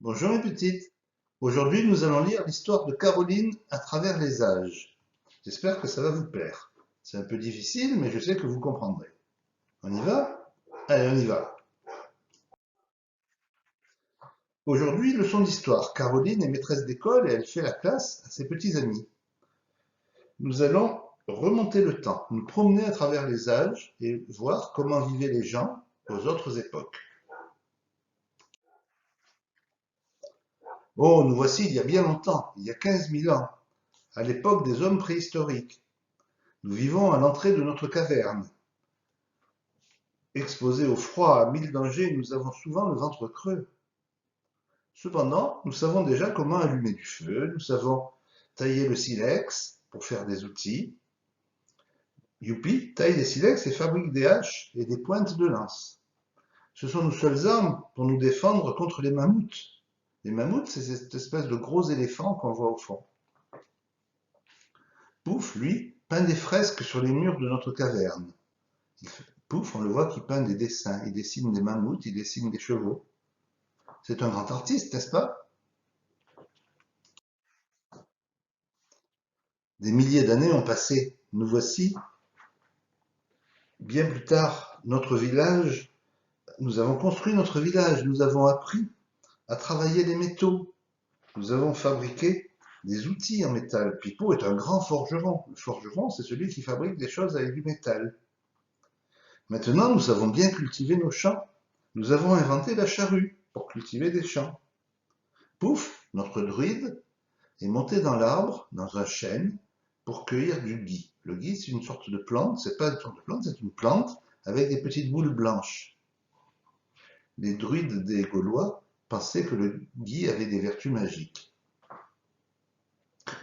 Bonjour mes petites. Aujourd'hui, nous allons lire l'histoire de Caroline à travers les âges. J'espère que ça va vous plaire. C'est un peu difficile, mais je sais que vous comprendrez. On y va? Allez, on y va. Aujourd'hui, leçon d'histoire. Caroline est maîtresse d'école et elle fait la classe à ses petits amis. Nous allons remonter le temps, nous promener à travers les âges et voir comment vivaient les gens aux autres époques. Oh, nous voici il y a bien longtemps, il y a 15 000 ans, à l'époque des hommes préhistoriques. Nous vivons à l'entrée de notre caverne. Exposés au froid, à mille dangers, nous avons souvent le ventre creux. Cependant, nous savons déjà comment allumer du feu, nous savons tailler le silex pour faire des outils. Youpi taille des silex et fabrique des haches et des pointes de lance. Ce sont nos seules armes pour nous défendre contre les mammouths. Les mammouths, c'est cette espèce de gros éléphant qu'on voit au fond. Pouf, lui, peint des fresques sur les murs de notre caverne. Pouf, on le voit qui peint des dessins. Il dessine des mammouths, il dessine des chevaux. C'est un grand artiste, n'est-ce pas? Des milliers d'années ont passé. Nous voici, bien plus tard, notre village. Nous avons construit notre village. Nous avons appris à travailler les métaux. Nous avons fabriqué des outils en métal. Pipo est un grand forgeron. Le forgeron, c'est celui qui fabrique des choses avec du métal. Maintenant, nous savons bien cultiver nos champs. Nous avons inventé la charrue pour cultiver des champs. Pouf, notre druide est monté dans l'arbre, dans un chêne, pour cueillir du gui. Le gui, c'est une sorte de plante, c'est pas une sorte de plante, c'est une plante avec des petites boules blanches. Les druides des Gaulois pensaient que le gui avait des vertus magiques.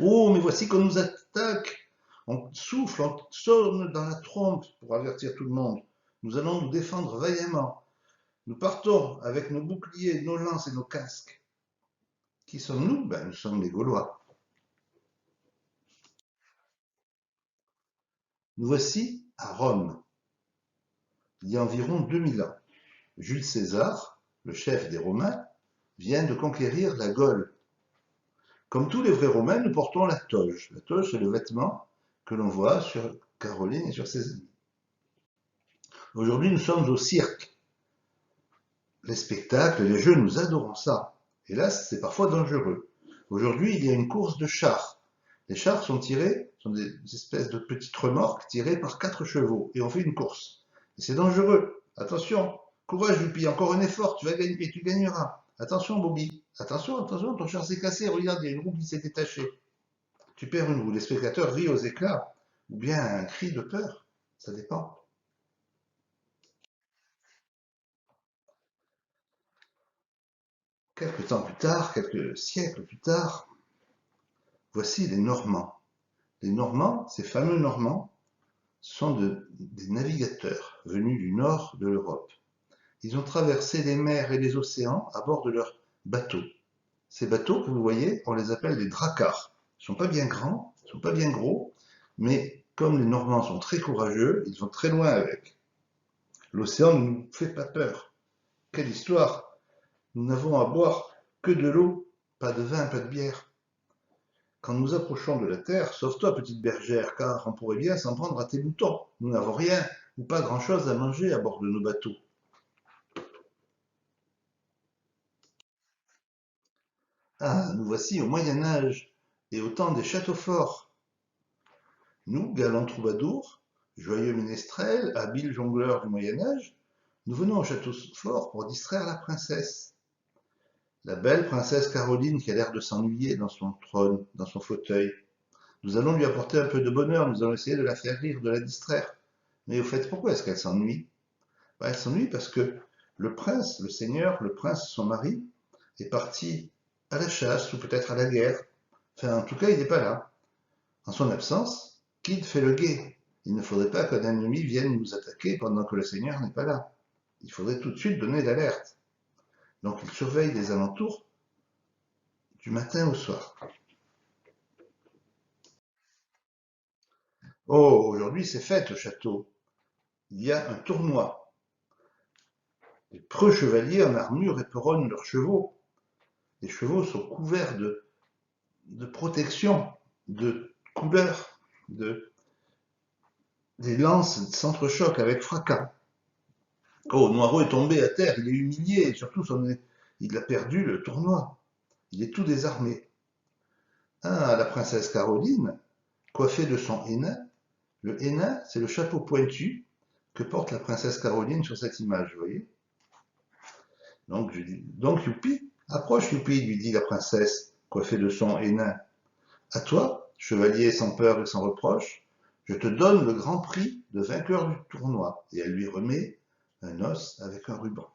Oh, mais voici qu'on nous attaque! On souffle, on sonne dans la trompe pour avertir tout le monde. Nous allons nous défendre vaillamment. Nous partons avec nos boucliers, nos lances et nos casques. Qui sommes-nous? Ben, nous sommes les Gaulois. Nous voici à Rome, il y a environ 2000 ans. Jules César, le chef des Romains, vient de conquérir la Gaule. Comme tous les vrais Romains, nous portons la toge. La toge, c'est le vêtement que l'on voit sur Caroline et sur ses amis. Aujourd'hui, nous sommes au cirque. Les spectacles, les jeux, nous adorons ça. Hélas, c'est parfois dangereux. Aujourd'hui, il y a une course de chars. Les chars sont tirés, sont des espèces de petites remorques tirées par 4 chevaux, et on fait une course. Et c'est dangereux. Attention, courage Youpi, encore un effort, tu vas gagner et tu gagneras. Attention Bobby, attention, attention, ton char s'est cassé, regarde, il y a une roue qui s'est détachée. Tu perds une roue, les spectateurs rient aux éclats, ou bien un cri de peur, ça dépend. Quelques temps plus tard, quelques siècles plus tard, voici les Normands. Les Normands, ces fameux Normands, sont des navigateurs venus du nord de l'Europe. Ils ont traversé les mers et les océans à bord de leurs bateaux. Ces bateaux que vous voyez, on les appelle des dracars. Ils ne sont pas bien grands, ils ne sont pas bien gros, mais comme les Normands sont très courageux, ils vont très loin avec. L'océan ne nous fait pas peur. Quelle histoire! Nous n'avons à boire que de l'eau, pas de vin, pas de bière. Quand nous approchons de la terre, sauve-toi, petite bergère, car on pourrait bien s'en prendre à tes moutons. Nous n'avons rien ou pas grand-chose à manger à bord de nos bateaux. Ah, nous voici au Moyen Âge et au temps des châteaux forts. Nous, galants troubadours, joyeux ménestrels, habiles jongleurs du Moyen Âge, nous venons au château fort pour distraire la princesse. La belle princesse Caroline qui a l'air de s'ennuyer dans son trône, dans son fauteuil. Nous allons lui apporter un peu de bonheur, nous allons essayer de la faire rire, de la distraire. Mais au fait, pourquoi est-ce qu'elle s'ennuie? Ben, elle s'ennuie parce que le prince, le seigneur, le prince, son mari, est parti à la chasse ou peut-être à la guerre. Enfin, en tout cas, il n'est pas là. En son absence, Kid fait le guet. Il ne faudrait pas qu'un ennemi vienne nous attaquer pendant que le seigneur n'est pas là. Il faudrait tout de suite donner l'alerte. Donc il surveille les alentours du matin au soir. Oh, aujourd'hui c'est fête au château. Il y a un tournoi. Les preux chevaliers en armure éperonnent leurs chevaux. Les chevaux sont couverts de protection, de couleurs, des lances s'entrechoquent avec fracas. Oh, Noiro est tombé à terre, il est humilié, et surtout il a perdu le tournoi. Il est tout désarmé. Ah, la princesse Caroline, coiffée de son hennin. Le hennin, c'est le chapeau pointu que porte la princesse Caroline sur cette image, vous voyez. Donc, je dis, donc Youpi, approche Youpi, lui dit la princesse, coiffée de son hennin. À toi, chevalier sans peur et sans reproche, je te donne le grand prix de vainqueur du tournoi. Et elle lui remet un os avec un ruban.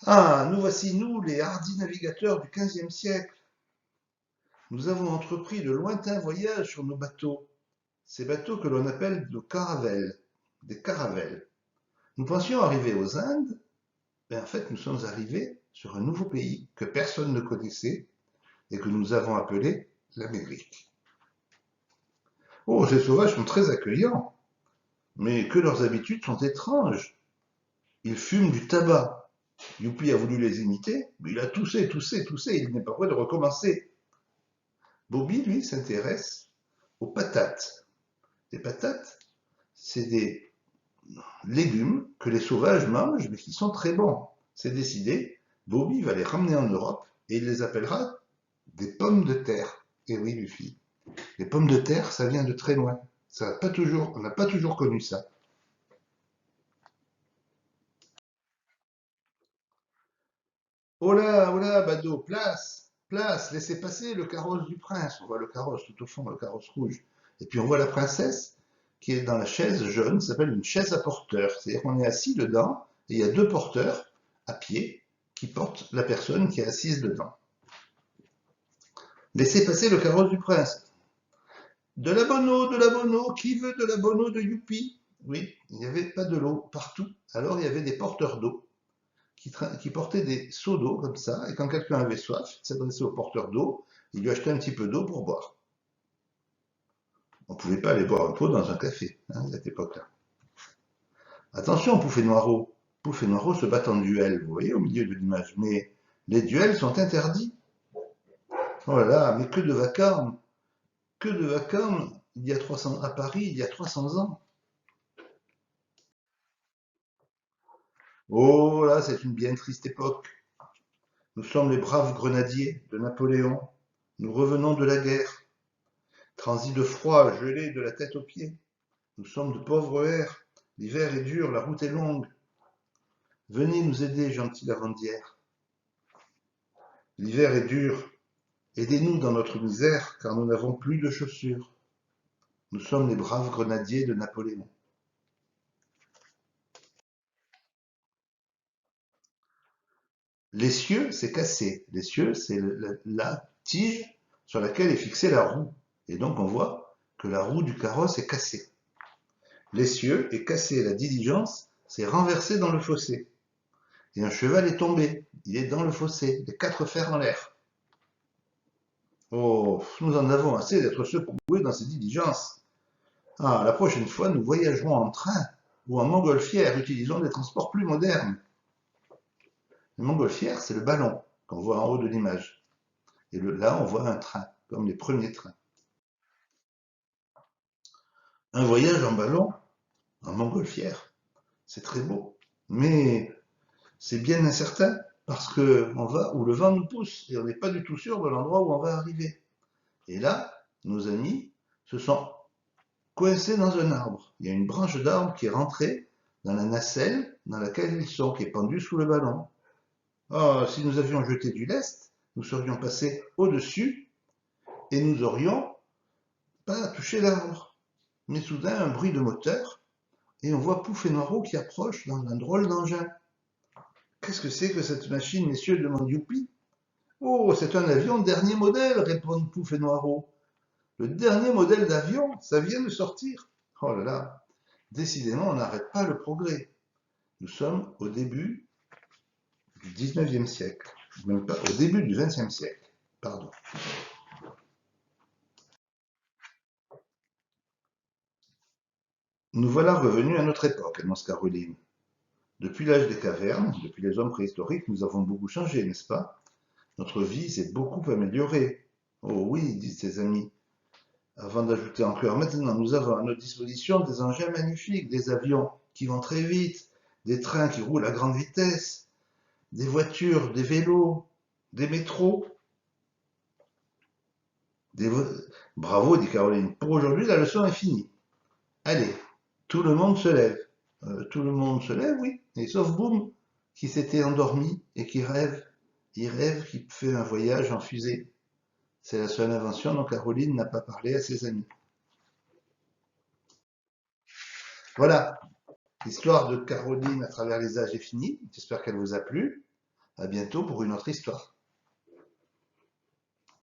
Ah, nous voici, nous, les hardis navigateurs du XVe siècle. Nous avons entrepris de lointains voyages sur nos bateaux, ces bateaux que l'on appelle de caravelles, des caravelles. Nous pensions arriver aux Indes, mais en fait nous sommes arrivés sur un nouveau pays que personne ne connaissait et que nous avons appelé l'Amérique. Oh, ces sauvages sont très accueillants, mais que leurs habitudes sont étranges. Ils fument du tabac. Youpi a voulu les imiter, mais il a toussé, toussé, toussé, il n'est pas prêt de recommencer. Bobby, lui, s'intéresse aux patates. Les patates, c'est des légumes que les sauvages mangent, mais qui sont très bons. C'est décidé, Bobby va les ramener en Europe et il les appellera des pommes de terre. Et oui, Luffy, les pommes de terre, ça vient de très loin. Ça pas toujours, on n'a pas toujours connu ça. Oh là, Bado, place, place, laissez passer le carrosse du prince. On voit le carrosse tout au fond, le carrosse rouge. Et puis on voit la princesse qui est dans la chaise jaune, ça s'appelle une chaise à porteur. C'est-à-dire qu'on est assis dedans et il y a deux porteurs à pied qui portent la personne qui est assise dedans. Laissez passer le carrosse du prince. De la bono, qui veut de la bono de Youpi? Oui, il n'y avait pas de l'eau partout. Alors il y avait des porteurs d'eau qui portaient des seaux d'eau comme ça, et quand quelqu'un avait soif, il s'adressait au porteur d'eau, il lui achetait un petit peu d'eau pour boire. On ne pouvait pas aller boire un pot dans un café, hein, à cette époque-là. Attention, Pouf et Noirot. Pouf et Noirot se battent en duel, vous voyez, au milieu de l'image. Mais les duels sont interdits. Oh là là, mais que de vacarme il y a 300 à Paris, il y a 300 ans. Oh là, c'est une bien triste époque. Nous sommes les braves grenadiers de Napoléon. Nous revenons de la guerre. Transis de froid, gelés de la tête aux pieds. Nous sommes de pauvres airs. L'hiver est dur, la route est longue. Venez nous aider, gentille lavandière. L'hiver est dur. Aidez-nous dans notre misère, car nous n'avons plus de chaussures. Nous sommes les braves grenadiers de Napoléon. L'essieu, c'est cassé. L'essieu, c'est la tige sur laquelle est fixée la roue. Et donc on voit que la roue du carrosse est cassée. L'essieu est cassé, la diligence s'est renversée dans le fossé. Et un cheval est tombé, il est dans le fossé, les quatre fers en l'air. Oh, nous en avons assez d'être secoués dans ces diligences. Ah, la prochaine fois, nous voyagerons en train ou en montgolfière, utilisons des transports plus modernes. Le montgolfière, c'est le ballon qu'on voit en haut de l'image. Et là, on voit un train, comme les premiers trains. Un voyage en ballon, en montgolfière, c'est très beau. Mais c'est bien incertain parce qu'on va où le vent nous pousse et on n'est pas du tout sûr de l'endroit où on va arriver. Et là, nos amis se sont coincés dans un arbre. Il y a une branche d'arbre qui est rentrée dans la nacelle dans laquelle ils sont, qui est pendue sous le ballon. Oh, si nous avions jeté du lest, nous serions passés au-dessus et nous aurions pas touché l'arbre. Mais soudain, un bruit de moteur et on voit Pouf et Noirot qui approchent dans un drôle d'engin. Qu'est-ce que c'est que cette machine, messieurs demande Youpi. Oh, c'est un avion dernier modèle, répondent Pouf et Noirot. Le dernier modèle d'avion, ça vient de sortir. Oh là là, décidément, on n'arrête pas le progrès. Nous sommes au début du 19e siècle, même pas au début du 20e siècle. Pardon. Nous voilà revenus à notre époque, annonce Caroline. Depuis l'âge des cavernes, depuis les hommes préhistoriques, nous avons beaucoup changé, n'est-ce pas? Notre vie s'est beaucoup améliorée. Oh oui, disent ses amis. Avant d'ajouter encore, maintenant, nous avons à notre disposition des engins magnifiques, des avions qui vont très vite, des trains qui roulent à grande vitesse, des voitures, des vélos, des métros. Des vo- Bravo, dit Caroline. Pour aujourd'hui, la leçon est finie. Allez, tout le monde se lève. Tout le monde se lève, oui, et sauf Boum, qui s'était endormi et qui rêve. Il rêve qu'il fait un voyage en fusée. C'est la seule invention dont Caroline n'a pas parlé à ses amis. Voilà, l'histoire de Caroline à travers les âges est finie. J'espère qu'elle vous a plu. À bientôt pour une autre histoire.